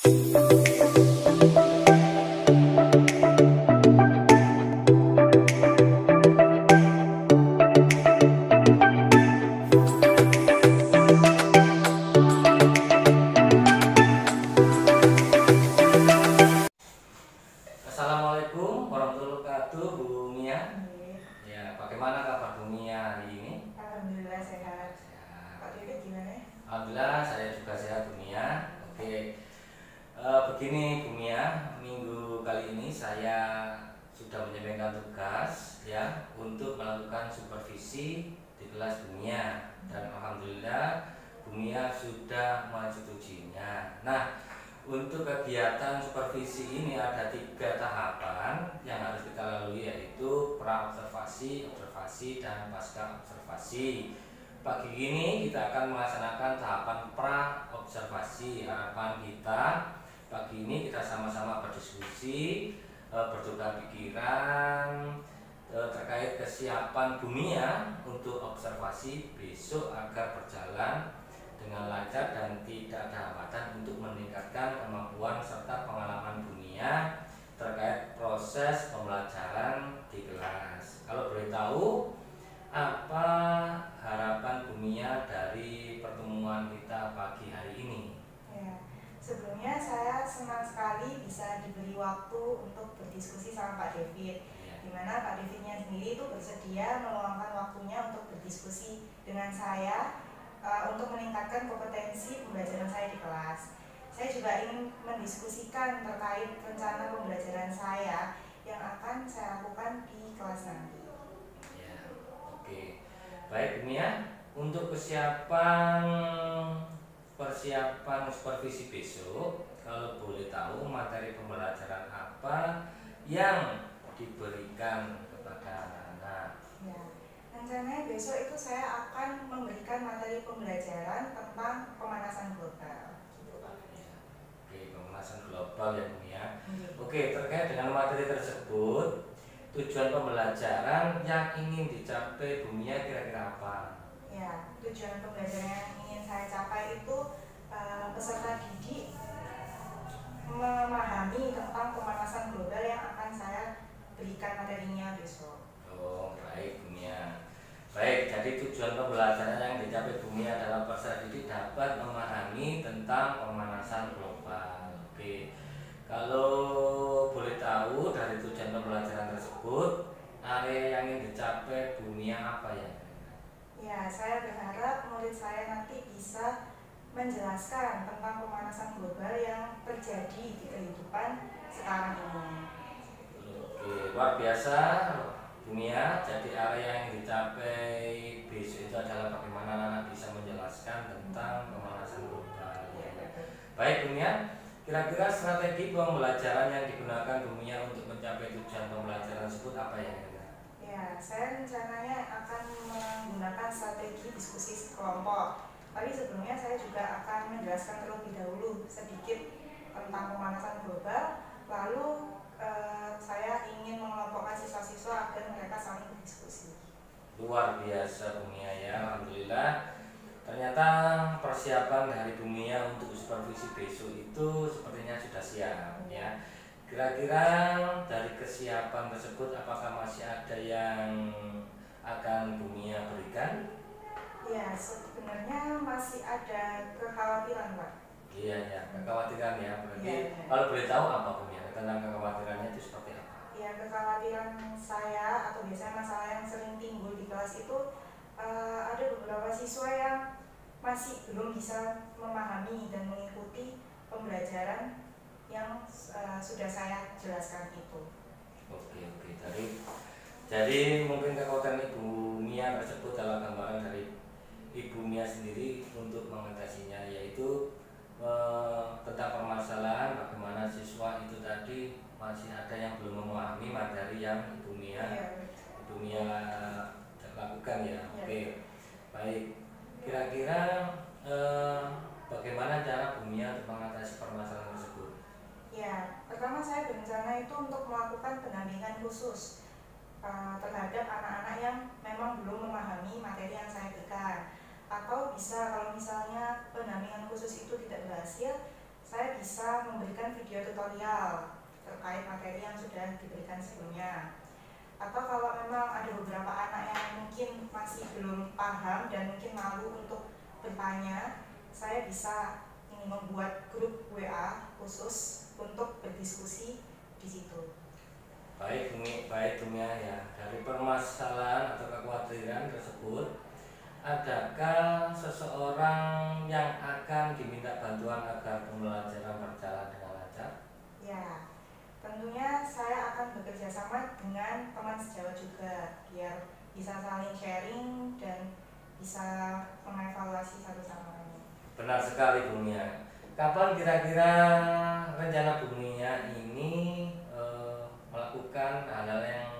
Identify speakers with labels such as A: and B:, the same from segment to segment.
A: Assalamualaikum warahmatullahi wabarakatuh, Bu Mia. Ya, bagaimana kabar Bu Mia hari ini?
B: Alhamdulillah sehat. Pak David gimana?
A: Alhamdulillah saya juga sehat Bu Mia. Oke, begini Bu Mia, minggu kali ini saya sudah menyampaikan tugas ya untuk melakukan supervisi di kelas Bu Mia, dan alhamdulillah Bu Mia sudah menyetujuinya. Nah, untuk kegiatan supervisi ini ada 3 tahapan yang harus kita lalui, yaitu pra-observasi, observasi, dan pasca observasi. Pagi ini kita akan melaksanakan tahapan pra-observasi. Harapan kita pagi ini kita sama-sama berdiskusi, bertukar pikiran terkait kesiapan Bu Mia untuk observasi besok agar berjalan dengan lancar dan tidak ada hambatan untuk meningkatkan kemampuan serta pengalaman Bu Mia terkait proses pembelajaran di kelas. Kalau boleh tahu, apa harapan Bu Mia dari pertemuan kita pagi hari ini?
B: Ya, sebelumnya saya senang sekali bisa diberi waktu untuk berdiskusi sama Pak David. Di mana Pak Davidnya sendiri itu bersedia meluangkan waktunya untuk berdiskusi dengan saya untuk meningkatkan kompetensi pembelajaran saya di kelas. Saya juga ingin mendiskusikan terkait rencana pembelajaran saya yang akan saya lakukan di kelas nanti.
A: Ya, oke. Baik Bu Mia, untuk persiapan supervisi besok, kalau boleh tahu materi pembelajaran apa yang diberikan kepada anak-anak?
B: Ya. Rencananya besok itu saya akan memberikan materi pembelajaran tentang pemanasan global. Gitu, Pak.
A: Ya. Oke, pemanasan global ya Bu Mia.
B: Iya.
A: Oke, terkait dengan materi tersebut, tujuan pembelajaran yang ingin dicapai Bu Mia kira-kira apa?
B: Ya, tujuan pembelajaran yang ingin saya capai itu peserta didik memahami tentang pemanasan global yang akan saya berikan materinya besok.
A: Oh, baik Bu Mia. Baik, jadi tujuan pembelajaran yang dicapai Bu Mia adalah peserta didik dapat memahami tentang pemanasan global. Oke, kalau boleh tahu dari tujuan pembelajaran tersebut, area yang ingin dicapai Bu Mia apa ya?
B: Ya, saya berharap murid saya nanti bisa menjelaskan tentang pemanasan global yang terjadi di kehidupan sekarang ini.
A: Oke, luar biasa Bu Mia. Jadi area yang dicapai besok itu adalah bagaimana anak bisa menjelaskan tentang pemanasan global. Baik Bu Mia, kira-kira strategi pembelajaran yang digunakan Bu Mia untuk mencapai tujuan pembelajaran tersebut apa ya?
B: Ya, saya rencananya akan menggunakan strategi diskusi kelompok. Tapi sebelumnya saya juga akan menjelaskan terlebih dahulu sedikit tentang pemanasan global. Lalu saya ingin mengelompokkan siswa-siswa agar mereka saling berdiskusi.
A: Luar biasa Bu Mia ya, alhamdulillah. Ternyata persiapan dari Bu Mia untuk supervisi besok itu sepertinya sudah siap ya. Kira-kira dari kesiapan tersebut apakah masih ada yang akan Bu Mia berikan?
B: Ya, sebenarnya masih ada kekhawatiran, Pak.
A: Iya ya, kekhawatiran ya. Berarti
B: Ya.
A: kalau boleh tahu apa Bu Mia tentang kekhawatirannya itu seperti apa?
B: Ya, kekhawatiran saya atau biasanya masalah yang sering timbul di kelas itu ada beberapa siswa yang masih belum bisa memahami dan mengikuti pembelajaran yang sudah saya jelaskan itu.
A: Oke. Jadi mungkin kekhawatiran Ibu Mia tersebut adalah gambaran dari Ibu Mia sendiri untuk mengatasinya, yaitu tentang permasalahan bagaimana siswa itu tadi masih ada yang belum memahami materi yang Ibu Mia lakukan ya. Oke, baik. Kira-kira bagaimana cara Bu Mia untuk mengatasi permasalahan tersebut?
B: Ya, pertama saya berencana itu untuk melakukan pendampingan khusus terhadap anak-anak yang memang belum memahami materi yang saya berikan. Atau bisa kalau misalnya pendampingan khusus itu tidak berhasil, saya bisa memberikan memberikan video tutorial terkait materi yang sudah diberikan sebelumnya. Atau kalau memang ada beberapa anak yang mungkin masih belum paham dan mungkin malu untuk bertanya, saya bisa membuat grup WA khusus untuk berdiskusi di situ.
A: Baik Bumia ya, dari permasalahan atau kekhawatiran tersebut, adakah seseorang yang akan diminta bantuan agar pembelajaran berjalan dengan lancar?
B: Ya, tentunya saya akan bekerja sama dengan teman sejawat juga biar bisa saling sharing dan bisa mengevaluasi satu sama lain.
A: Benar sekali Bumia. Kapan kira-kira rencana Bumia ini melakukan hal-hal yang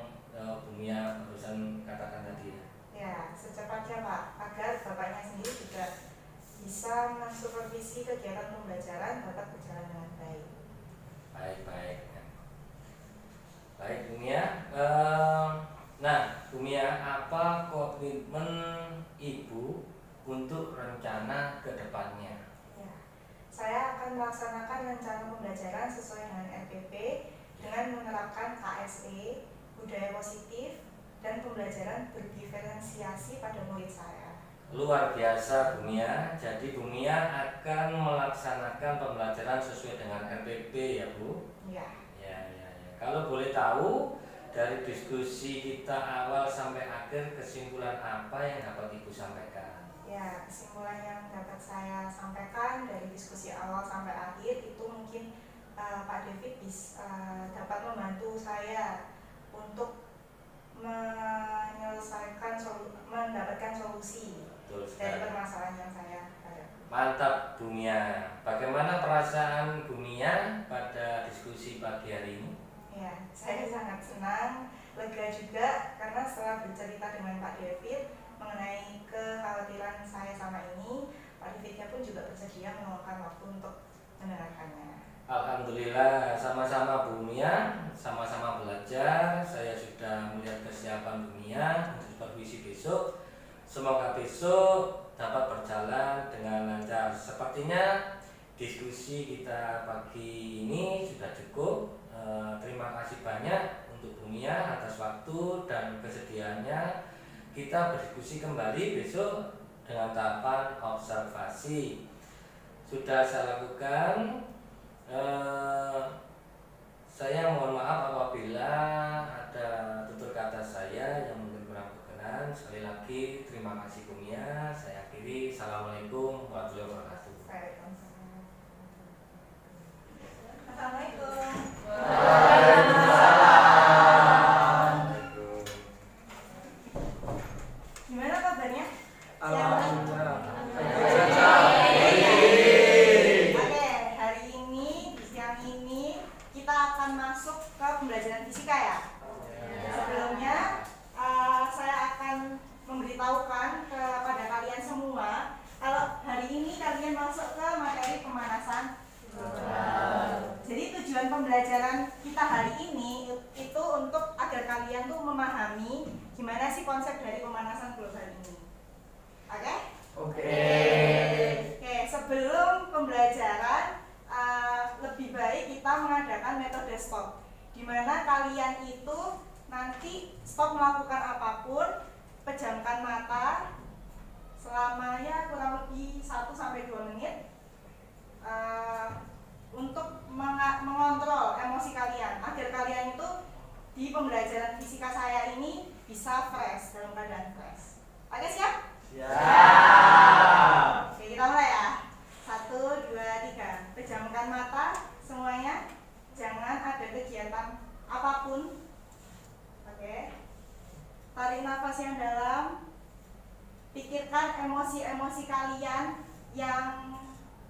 A: Bumia barusan katakan tadi?
B: Ya, secepatnya Pak, agar Bapaknya sendiri juga bisa mensupervisi kegiatan pembelajaran dapat berjalan dengan baik.
A: Baik Bumia. Nah Bumia, apa komitmen Ibu untuk rencana ke depannya?
B: Ya, saya akan melaksanakan rencana pembelajaran sesuai dengan RPP dengan menerapkan KSE, budaya positif, dan pembelajaran berdiferensiasi pada murid saya.
A: Luar biasa Bumia. Jadi Bumia akan melaksanakan pembelajaran sesuai dengan RPP ya Bu?
B: Ya.
A: Ya. Kalau boleh tahu dari diskusi kita awal sampai akhir, kesimpulan apa yang dapat Ibu sampaikan?
B: Ya, kesimpulan yang dapat saya sampaikan dari diskusi awal sampai akhir itu mungkin Pak David dapat membantu saya untuk mendapatkan solusi dari permasalahan yang saya hadapi.
A: Mantap Bumia. Bagaimana perasaan Bumia pada diskusi pagi hari ini?
B: Ya, saya sangat senang, lega juga karena setelah bercerita dengan Pak David mengenai kekhawatiran saya sama ini, Pak Davidnya pun juga bersedia meluangkan waktu untuk mendengarkannya.
A: Alhamdulillah, sama-sama Bumia, sama-sama belajar. Saya sudah melihat kesiapan Bumia untuk supervisi besok. Semoga besok dapat berjalan dengan lancar. Sepertinya diskusi kita pagi ini sudah cukup. Terima kasih banyak untuk Bumia atas waktu dan kesediaannya. Kita berdiskusi kembali besok dengan tahapan observasi. Sudah saya lakukan. Saya mohon maaf apabila ada tutur kata saya yang mungkin kurang berkenan. Sekali lagi terima kasih Bumia. Saya akhiri. Assalamualaikum warahmatullahi wabarakatuh.
B: Assalamualaikum. Gimana kabarnya?
C: Alhamdulillah.
B: Oke, hari ini di siang ini kita akan masuk ke pembelajaran fisika ya. Sebelumnya saya akan memberitahukan kepada kalian semua kalau hari ini kalian masuk ke materi pemanasan global. Jadi tujuan pembelajaran kita hari ini itu untuk agar kalian tuh memahami gimana sih konsep dari pemanasan global ini. Oke, sebelum pembelajaran lebih baik kita mengadakan metode stop, di mana kalian itu nanti stop melakukan apapun, pejamkan mata selama ya kurang lebih 1-2 menit untuk mengontrol emosi kalian agar kalian itu di pembelajaran fisika saya ini bisa fresh, dalam keadaan fresh. Oke, siap?
C: Siap.
B: Oke, kita mulai ya. 1, 2, 3. Pejamkan mata semuanya. Jangan ada kegiatan apapun. Oke. Tarik nafas yang dalam. Pikirkan emosi-emosi kalian yang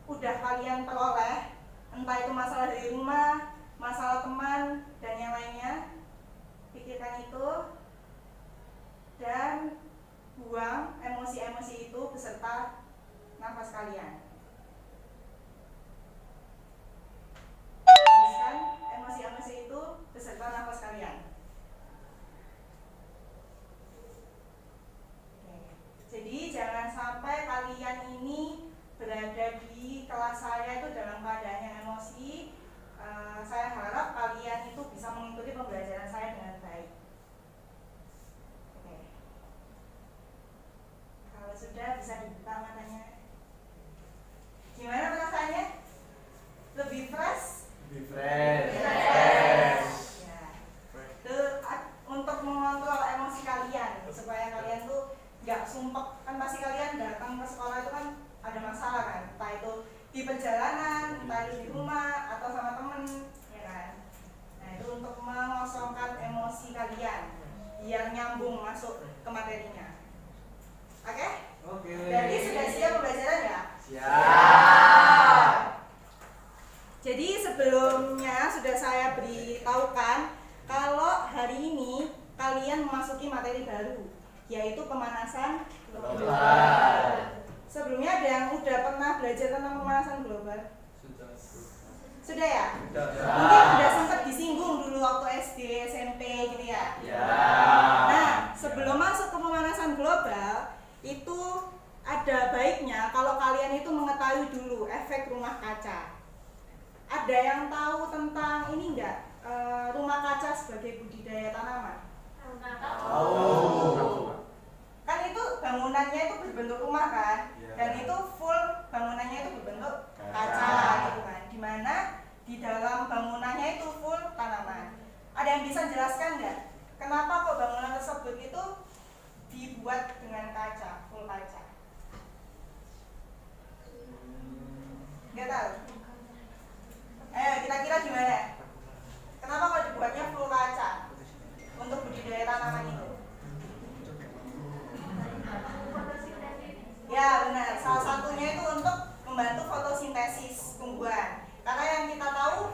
B: udah kalian peroleh, entah itu masalah dari rumah, masalah teman, dan yang lainnya. Pikirkan itu dan buang emosi-emosi itu beserta nafas kalian. Habiskan emosi-emosi itu beserta nafas kalian. Oke. Jadi jangan sampai kalian ini berada di kelas saya itu dalam keadaan yang emosi, Jadi sebelumnya sudah saya beritahukan kalau hari ini kalian memasuki materi baru, yaitu pemanasan global. Sebelumnya ada yang udah pernah belajar tentang pemanasan global? Sudah ya? Mungkin udah sempat disinggung dulu waktu SD, SMP gitu ya? Nah, sebelum masuk ke pemanasan global, itu ada baiknya kalau kalian itu mengetahui dulu efek rumah kaca. Ada yang tahu tentang ini enggak? Rumah kaca sebagai budidaya tanaman?
C: Tahu.
B: Kan itu bangunannya itu berbentuk rumah kan? Dan itu full bangunannya itu berbentuk kaca gitu kan? Dimana di dalam bangunannya itu full tanaman. Ada yang bisa jelaskan nggak? Kenapa kok bangunan tersebut itu dibuat dengan kaca, full kaca? Nggak tahu? Kira-kira gimana? Kenapa kok dibuatnya full kaca untuk budidaya tanaman itu? Ya benar, salah satunya itu untuk membantu fotosintesis tumbuhan. Karena yang kita tahu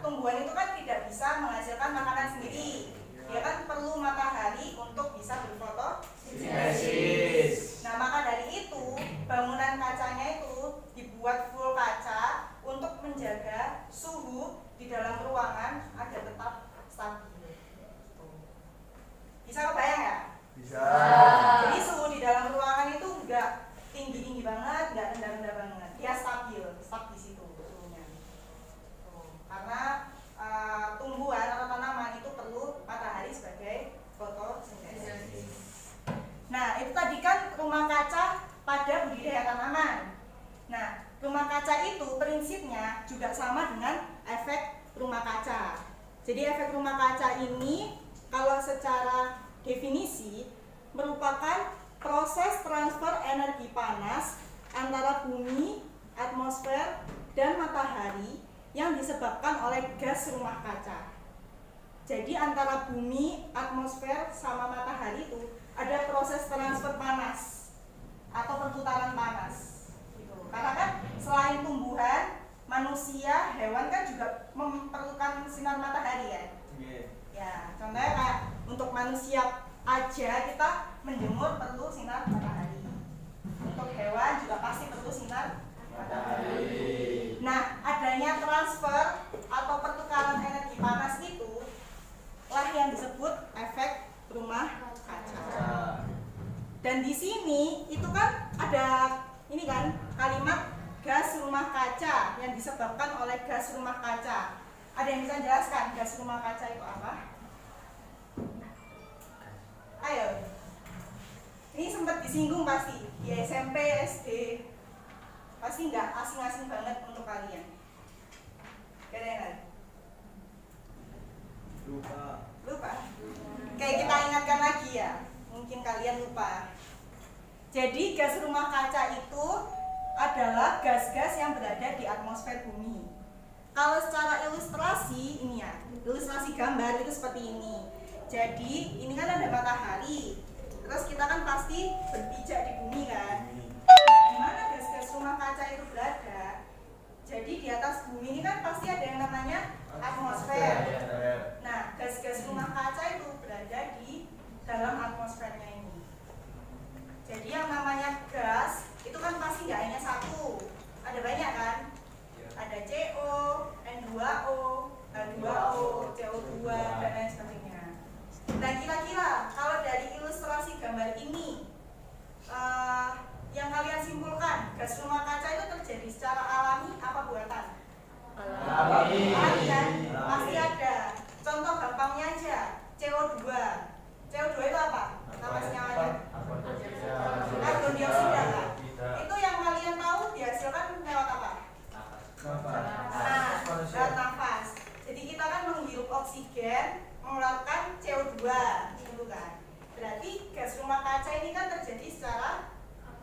B: tumbuhan itu kan tidak bisa menghasilkan makanan sendiri. Dia kan perlu matahari untuk bisa berfotosintesis. Nah maka dari itu bangunan kacanya itu dibuat full kaca untuk menjaga suhu di dalam ruangan agar tetap stabil. Bisa kebayang ya?
C: Bisa.
B: Jadi suhu di dalam ruangan itu enggak tinggi-tinggi banget, enggak rendah-rendah banget. Dia stabil, stuck di situ suhunya. Karena tumbuhan atau tanaman itu perlu matahari sebagai fotosintesis. Nah, itu tadi kan rumah kaca pada budidaya tanaman. Nah, rumah kaca itu prinsipnya juga sama dengan efek rumah kaca. Jadi efek rumah kaca ini kalau secara definisi merupakan proses transfer energi panas antara bumi, atmosfer, dan matahari yang disebabkan oleh gas rumah kaca. Jadi antara bumi, atmosfer, sama matahari itu ada proses transfer panas atau perputaran panas. Gitu. Karena kan selain tumbuhan, manusia, hewan kan juga memerlukan sinar matahari ya. Ya, contohnya kayak untuk manusia aja kita menjemur perlu sinar matahari. Untuk hewan juga pasti perlu sinar matahari. Nah, adanya transfer atau pertukaran energi panas itu lah yang disebut efek rumah kaca. Dan di sini itu kan ada ini kan kalimat gas rumah kaca yang disebabkan oleh gas rumah kaca. Ada yang bisa jelaskan gas rumah kaca itu apa? Ayo. Ini sempat disinggung pasti di SMP, SD. Pasti nggak asing-asing banget untuk kalian. Kalian lupa? Kayak kita ingatkan lagi ya. Mungkin kalian lupa. Jadi gas rumah kaca itu adalah gas-gas yang berada di atmosfer bumi. Kalau secara ilustrasi ini ya, ilustrasi gambar itu seperti ini. Jadi ini kan ada matahari, terus kita kan pasti berpijak di bumi kan. Di mana gas-gas rumah kaca itu berada? Jadi di atas bumi ini kan pasti ada yang namanya atmosfer. Nah, gas-gas rumah kaca itu berada di dalam atmosfernya ini. Jadi yang namanya gas itu kan pasti nggak hanya satu, ada banyak kan? Ada CO, N2O, H2O, CO2 dan lain sebagainya. Nah kira-kira kalau dari ilustrasi gambar ini yang kalian simpulkan gas rumah kaca itu terjadi secara alami apa buatan? Alami kan? Pasti ada. Contoh gampangnya aja CO2. CO2 itu apa? Nama senyawanya? Karbon dioksida kan? Itu yang kalian tahu dihasilkan lewat apa? Lewat nafas. Jadi kita kan menghirup oksigen, mengeluarkan CO2 gitu kan. Berarti gas rumah kaca ini kan terjadi secara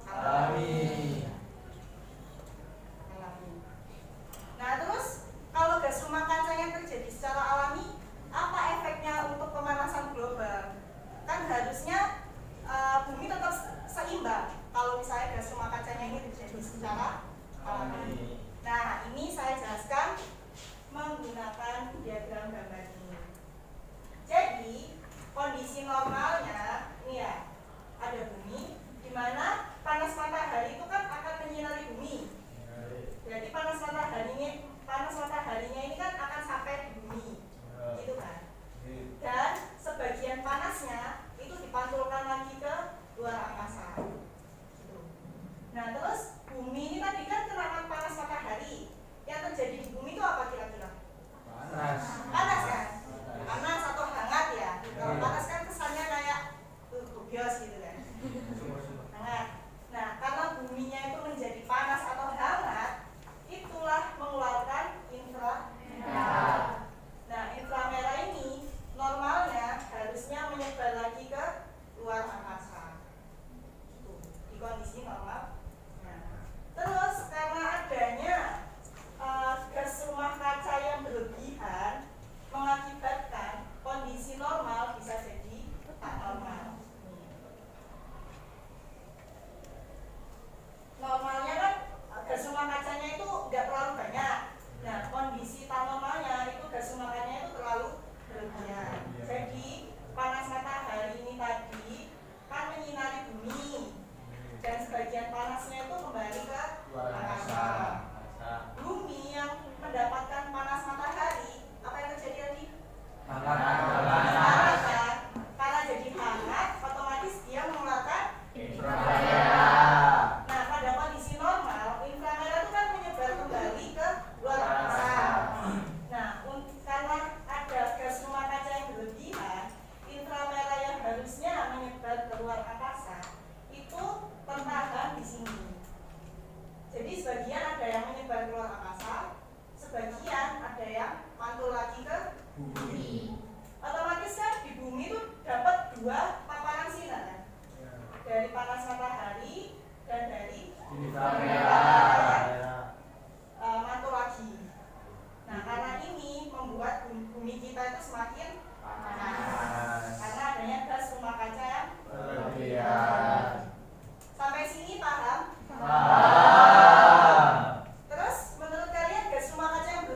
B: alami. Nah terus kalau gas rumah kaca yang terjadi secara alami, apa efeknya untuk pemanasan global? Kan harusnya bumi tetap seimbang kalau misalnya gas rumah kacanya ini terjadi secara alami. Nah ini saya jelaskan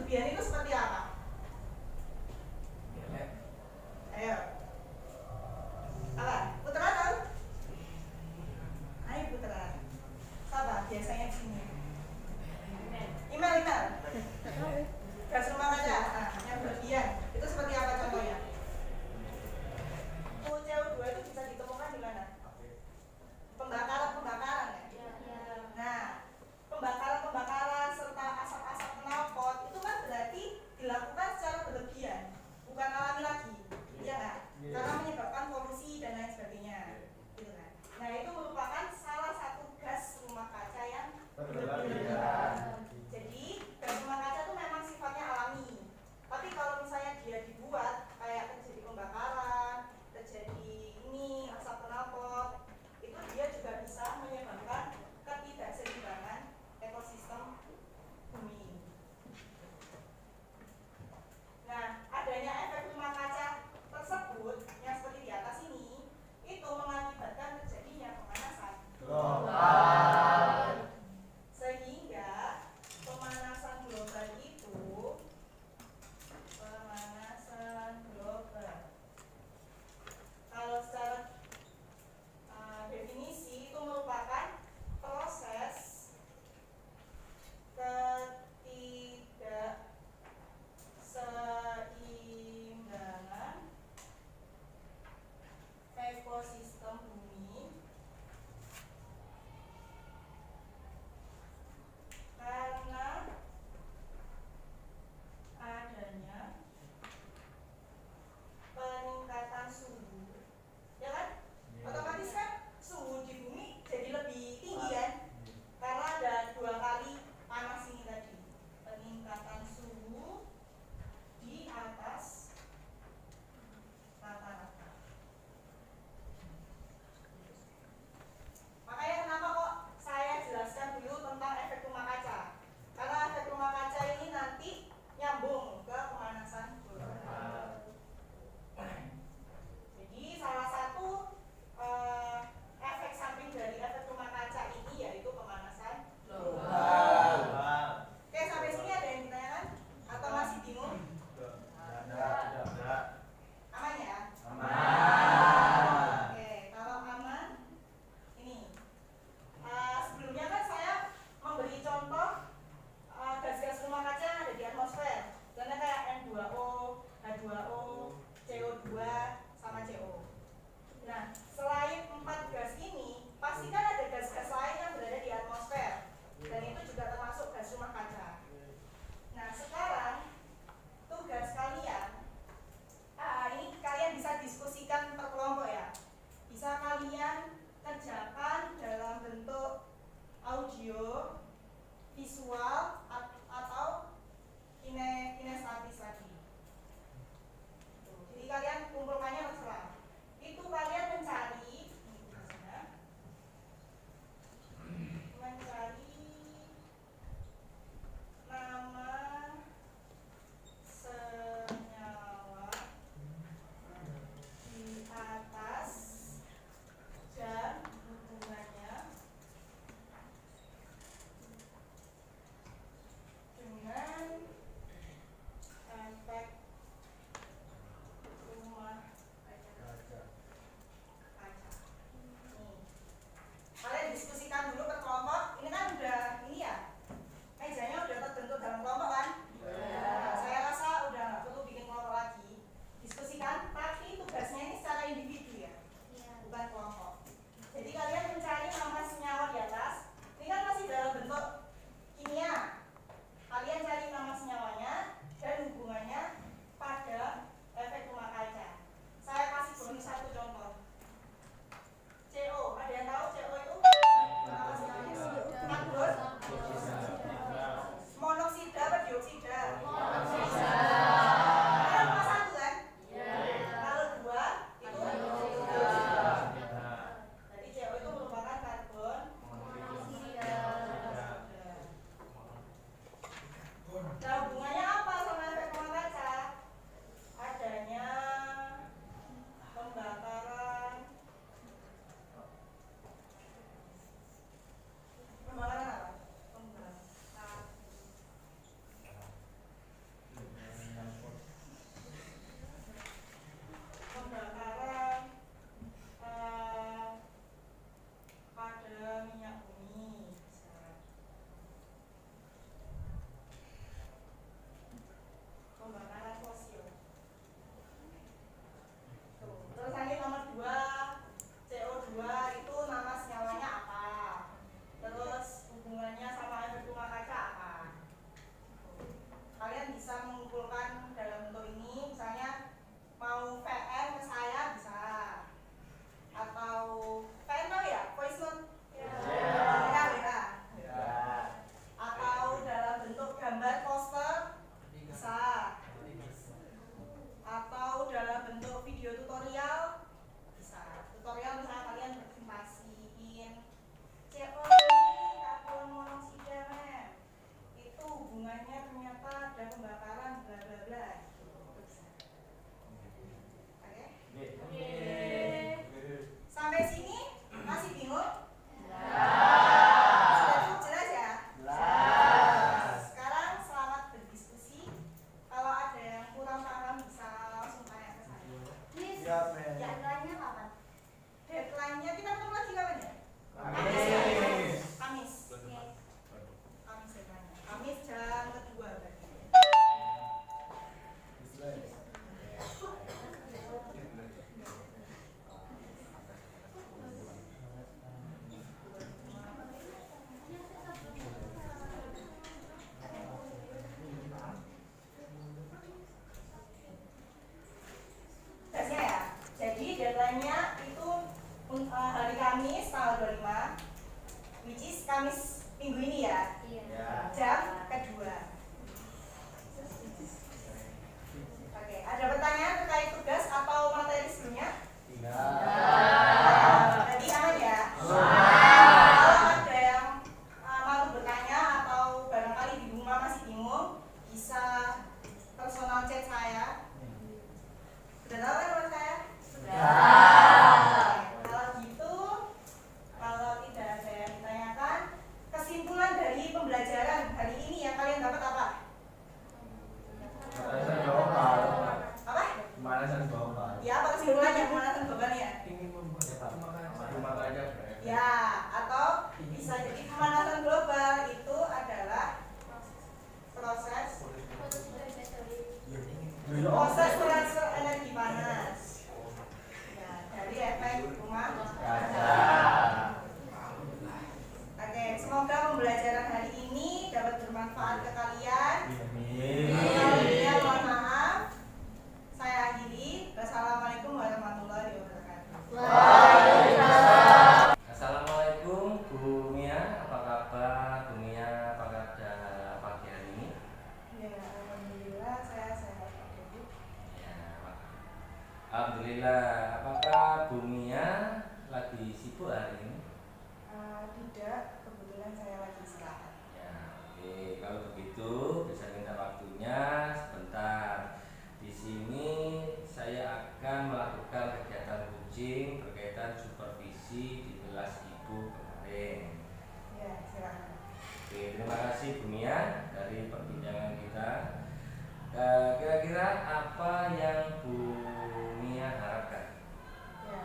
B: berlebihan itu seperti apa? Ayo. Apa? Putra tahu? Ayo Putra. Apa? Biasanya di sini. Email. Gas rumah kaca. Nah, yang berlebihan itu seperti apa contohnya? CO2 itu bisa ditemukan di mana? Pembakaran ya. Nah, pembakaran serta asap-asap knalpot itu kan berarti dilakukan
A: Alhamdulillah. Apakah Bu Mia lagi sibuk hari ini?
B: Tidak, kebetulan saya lagi istirahat.
A: Ya, oke. Kalau begitu bisa minta waktunya sebentar. Di sini saya akan melakukan kegiatan coaching berkaitan supervisi di kelas Ibu kemarin.
B: Ya, silakan.
A: Oke, terima kasih Bu Mia dari perbincangan kita. Kira-kira apa yang Bu Mia harapkan?
B: Ya,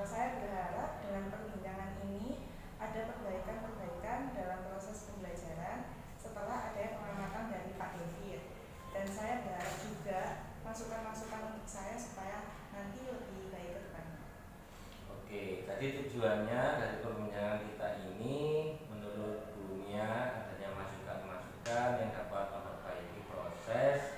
B: saya berharap dengan perbincangan ini ada perbaikan-perbaikan dalam proses pembelajaran setelah ada pengamatan dari Pak David. Dan saya berharap juga masukan-masukan untuk saya supaya nanti lebih baik ke depannya.
A: Oke, tadi tujuannya dari perbincangan kita ini menurut Bu Mia adanya masukan-masukan yang dapat memperbaiki proses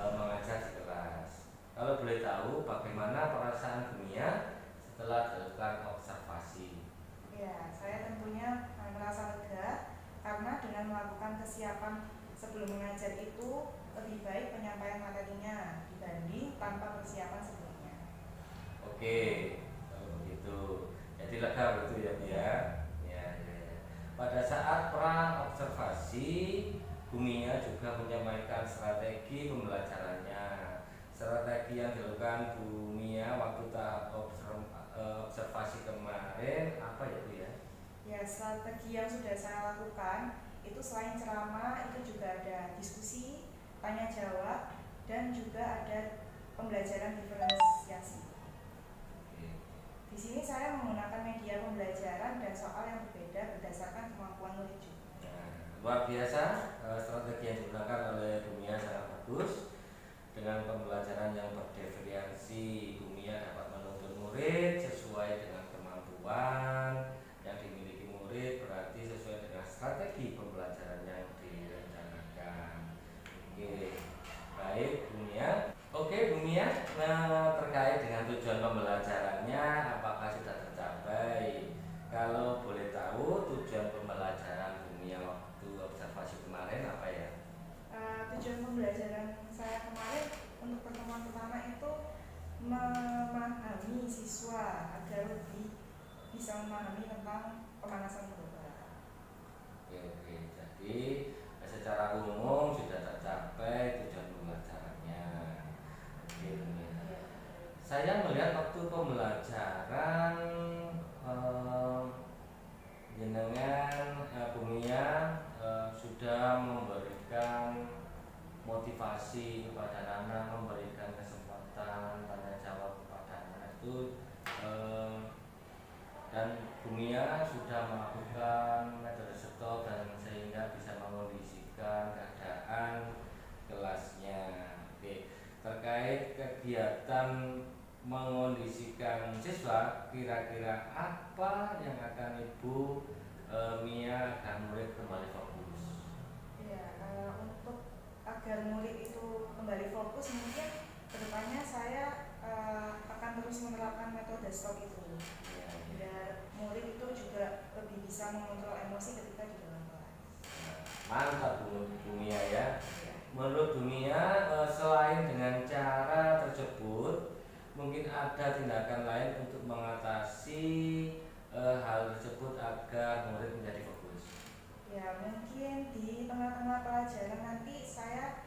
A: mengajar di kelas. Kalau boleh tahu bagaimana perasaan Bu Mia setelah dilakukan observasi?
B: Ya, saya tentunya merasa lega karena dengan melakukan kesiapan sebelum mengajar itu lebih baik penyampaian materinya dibanding tanpa persiapan sebelumnya.
A: Oke, kalau begitu. Jadi lega betul ya Bu ya? Ya, ya, ya. Pada saat pra observasi, Bu Mia juga menyampaikan strategi pembelajarannya. Strategi yang dilakukan Bu Mia waktu tahap observasi kemarin apa ya Bu ya?
B: Ya, strategi yang sudah saya lakukan itu selain ceramah itu juga ada diskusi, tanya jawab, dan juga ada pembelajaran diferensiasi.
A: Oke.
B: Di sini saya menggunakan media pembelajaran dan soal yang berbeda berdasarkan kemampuan murid juga.
A: Nah, luar biasa strategi yang digunakan oleh Bu Mia sangat bagus. Dengan pembelajaran yang berdiferensiasi, Bu Mia dapat menuntun murid sesuai dengan kemampuan yang dimiliki murid, berarti sesuai dengan strategi pembelajaran yang direncanakan. Oke, baik Bu Mia. Oke Bu Mia, terkait dengan tujuan pembelajarannya, apakah sudah tercapai? Kalau boleh tahu tujuan pembelajaran Bu Mia waktu observasi kemarin apa ya?
B: Tujuan pembelajaran saya kemarin untuk pertemuan pertama itu memahami siswa agar lebih bisa memahami tentang pemanasan global.
A: Oke, jadi secara umum sudah tercapai tujuan pembelajarannya. Oke, Bu Mia. Saya melihat waktu pembelajaran jenengan Bu Mia sudah memberikan motivasi kepada anak, memberikan kesempatan tanya jawab kepada anak itu dan Bu Mia sudah melakukan metode stop dan sehingga bisa mengondisikan keadaan kelasnya. Oke, terkait kegiatan mengondisikan siswa, kira-kira apa yang akan Ibu Mia agar murid kembali fokus?
B: Ya, untuk agar murid itu kembali fokus mungkin kedepannya saya akan terus menerapkan metode stop itu biar murid itu juga lebih bisa mengontrol emosi ketika di dalam kelas.
A: Mantap Bu Mia ya.
B: Ya.
A: Menurut Bu Mia selain dengan cara tersebut mungkin ada tindakan lain untuk mengatasi hal tersebut agar murid menjadi fokus.
B: Ya, mungkin di tengah-tengah pelajaran nanti saya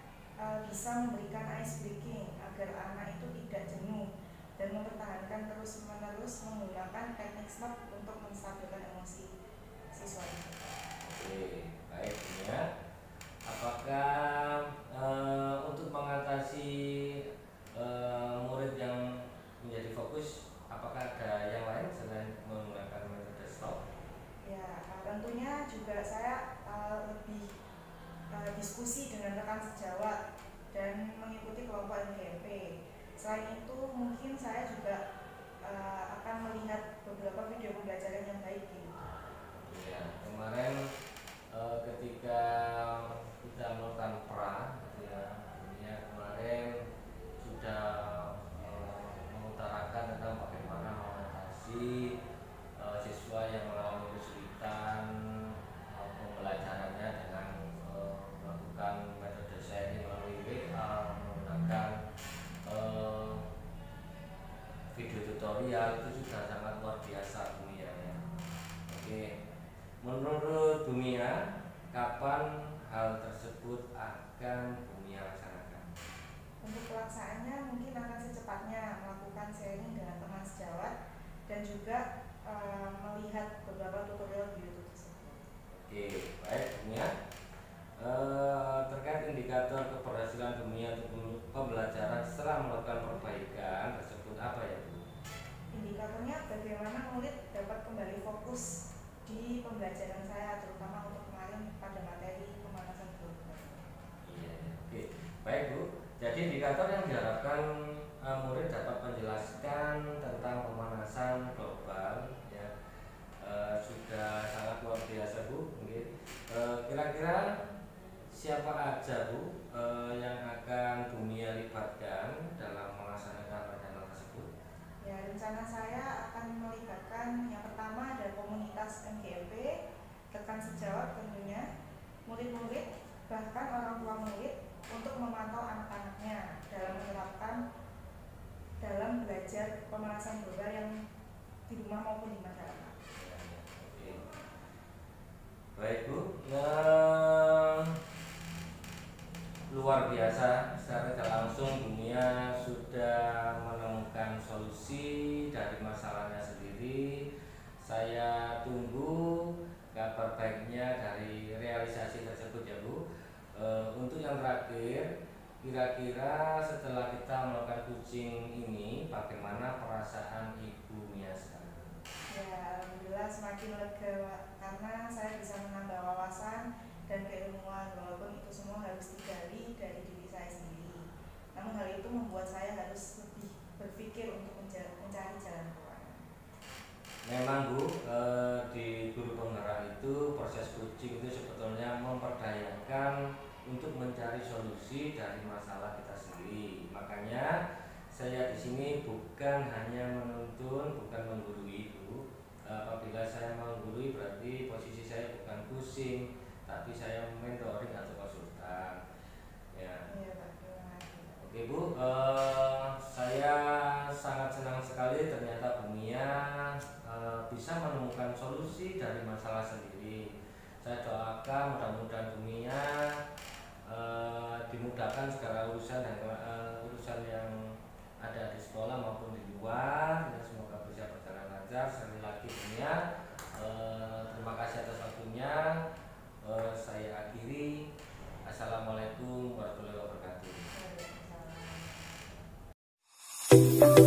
B: bisa memberikan ice breaking agar anak itu tidak jenuh dan mempertahankan terus-menerus menggunakan teknik stop untuk menstabilkan emosi siswa itu.
A: Oke, baik Bu Mia. Apakah untuk mengatasi murid yang menjadi fokus, apakah ada yang lain selain menggunakan metode stop?
B: Ya, tentunya juga saya lebih diskusi dengan rekan sejawat dan mengikuti kelompok LGMP. Selain itu, mungkin saya juga akan melihat beberapa video pembelajaran yang baik gitu.
A: Ya, kemarin ketika kita melakukan pra, gitu ya kemarin sudah mengutarakan tentang bagaimana mengatasi siswa yang mengalami kesulitan pembelajarannya dengan melakukan metode sharing melalui WA, menggunakan tutorial itu sudah sangat luar biasa Bu Mia ya. Oke, menurut Bu Mia, kapan hal tersebut akan Bu Mia laksanakan?
B: Untuk pelaksanaannya mungkin akan secepatnya melakukan sharing dengan teman sejawat dan juga melihat beberapa tutorial di YouTube tersebut.
A: Oke, baik Bu Mia. Terkait indikator keberhasilan Bu Mia untuk pembelajaran setelah melakukan perbaikan tersebut apa ya Bu?
B: Indikatornya bagaimana murid dapat kembali fokus di pembelajaran saya, terutama untuk kemarin pada materi pemanasan global.
A: Iya, oke, baik Bu. Jadi indikator yang diharapkan murid dapat menjelaskan tentang pemanasan global ya, sudah sangat luar biasa Bu. Oke. Kira-kira siapa aja Bu yang akan Bu Mia libatkan dalam melaksanakan rencana tersebut?
B: Ya, rencana saya akan melibatkan yang pertama ada komunitas MGMP, rekan sejawat tentunya, murid-murid, bahkan orang tua murid untuk memantau anak-anaknya dalam menerapkan dalam belajar pemanasan global yang di rumah maupun di masyarakat.
A: Oke. Baik Bu. Luar biasa, secara tidak langsung Bu Mia sudah menemukan solusi dari masalahnya sendiri. Saya tunggu kabar baiknya dari realisasi tersebut ya Bu. Untuk yang terakhir, kira-kira setelah kita melakukan coaching ini, bagaimana perasaan Ibu Mia sekarang?
B: Ya, alhamdulillah semakin lega karena saya bisa menambah wawasan dan keilmuan, walaupun itu semua harus digali dari diri saya sendiri. Namun hal itu membuat saya harus lebih berpikir untuk mencari jalan keluar.
A: Memang Bu, di guru penggerak itu proses coaching itu sebetulnya memperdayakan untuk mencari solusi dari masalah kita sendiri. Makanya saya di sini bukan hanya menuntun, bukan menggurui Bu. Apabila saya menggurui berarti posisi saya bukan pusing, tapi saya mentoring atau konsultan. Ya.
B: Iya, Pak. Terima kasih.
A: Oke Bu, saya sangat senang sekali ternyata Bu Mia bisa menemukan solusi dari masalah sendiri. Saya doakan mudah-mudahan Bu Mia dimudahkan segala urusan dan urusan yang ada di sekolah maupun di luar. Ya, semoga bisa berjalan lancar. Sekali lagi Bu Mia, terima kasih atas waktunya. Saya akhiri. Assalamualaikum warahmatullahi wabarakatuh.
B: Waalaikumsalam.